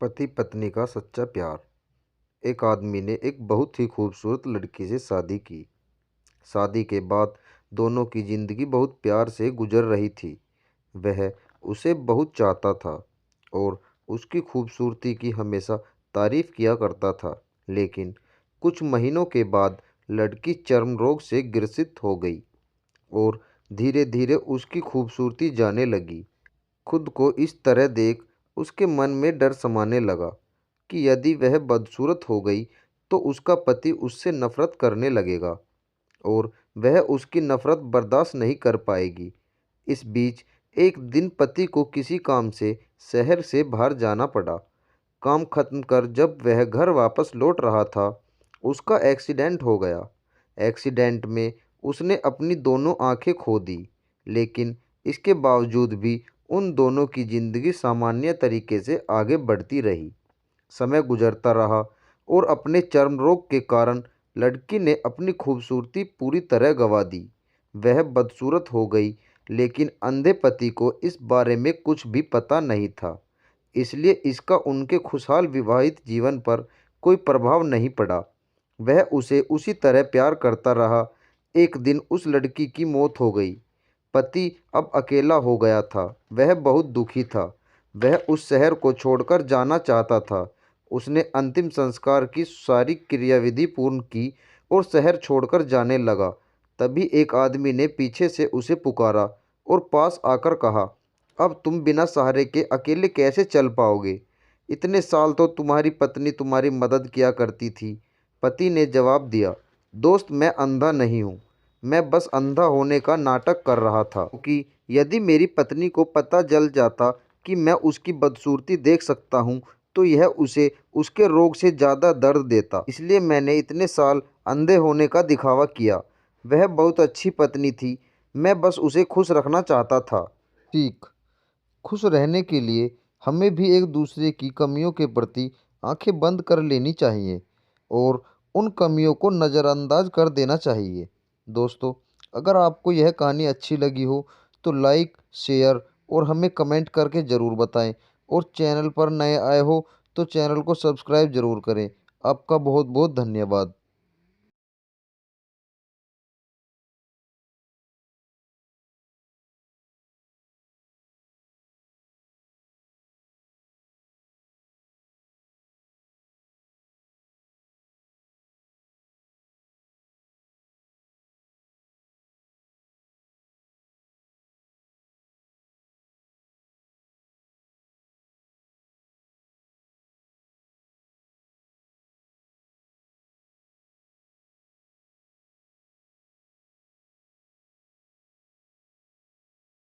पति पत्नी का सच्चा प्यार। एक आदमी ने एक बहुत ही खूबसूरत लड़की से शादी की। शादी के बाद दोनों की जिंदगी बहुत प्यार से गुजर रही थी। वह उसे बहुत चाहता था और उसकी खूबसूरती की हमेशा तारीफ किया करता था। लेकिन कुछ महीनों के बाद लड़की चर्म रोग से ग्रसित हो गई और धीरे धीरे उसकी खूबसूरती जाने लगी। खुद को इस तरह देख उसके मन में डर समाने लगा कि यदि वह बदसूरत हो गई तो उसका पति उससे नफरत करने लगेगा और वह उसकी नफरत बर्दाश्त नहीं कर पाएगी। इस बीच एक दिन पति को किसी काम से शहर से बाहर जाना पड़ा। काम खत्म कर जब वह घर वापस लौट रहा था, उसका एक्सीडेंट हो गया। एक्सीडेंट में उसने अपनी दोनों आंखें खो दी, लेकिन इसके बावजूद भी उन दोनों की जिंदगी सामान्य तरीके से आगे बढ़ती रही। समय गुजरता रहा और अपने चर्म रोग के कारण लड़की ने अपनी खूबसूरती पूरी तरह गंवा दी। वह बदसूरत हो गई, लेकिन अंधे पति को इस बारे में कुछ भी पता नहीं था। इसलिए इसका उनके खुशहाल विवाहित जीवन पर कोई प्रभाव नहीं पड़ा। वह उसे उसी तरह प्यार करता रहा। एक दिन उस लड़की की मौत हो गई। पति अब अकेला हो गया था। वह बहुत दुखी था। वह उस शहर को छोड़कर जाना चाहता था। उसने अंतिम संस्कार की सारी क्रियाविधि पूर्ण की और शहर छोड़कर जाने लगा। तभी एक आदमी ने पीछे से उसे पुकारा और पास आकर कहा, अब तुम बिना सहारे के अकेले कैसे चल पाओगे? इतने साल तो तुम्हारी पत्नी तुम्हारी मदद किया करती थी। पति ने जवाब दिया, दोस्त, मैं अंधा नहीं हूँ। मैं बस अंधा होने का नाटक कर रहा था, क्योंकि यदि मेरी पत्नी को पता चल जाता कि मैं उसकी बदसूरती देख सकता हूँ तो यह उसे उसके रोग से ज़्यादा दर्द देता। इसलिए मैंने इतने साल अंधे होने का दिखावा किया। वह बहुत अच्छी पत्नी थी। मैं बस उसे खुश रखना चाहता था। ठीक। खुश रहने के लिए हमें भी एक दूसरे की कमियों के प्रति आंखें बंद कर लेनी चाहिए और उन कमियों को नज़रअंदाज कर देना चाहिए। दोस्तों, अगर आपको यह कहानी अच्छी लगी हो तो लाइक, शेयर और हमें कमेंट करके ज़रूर बताएं। और चैनल पर नए आए हो तो चैनल को सब्सक्राइब ज़रूर करें। आपका बहुत बहुत धन्यवाद।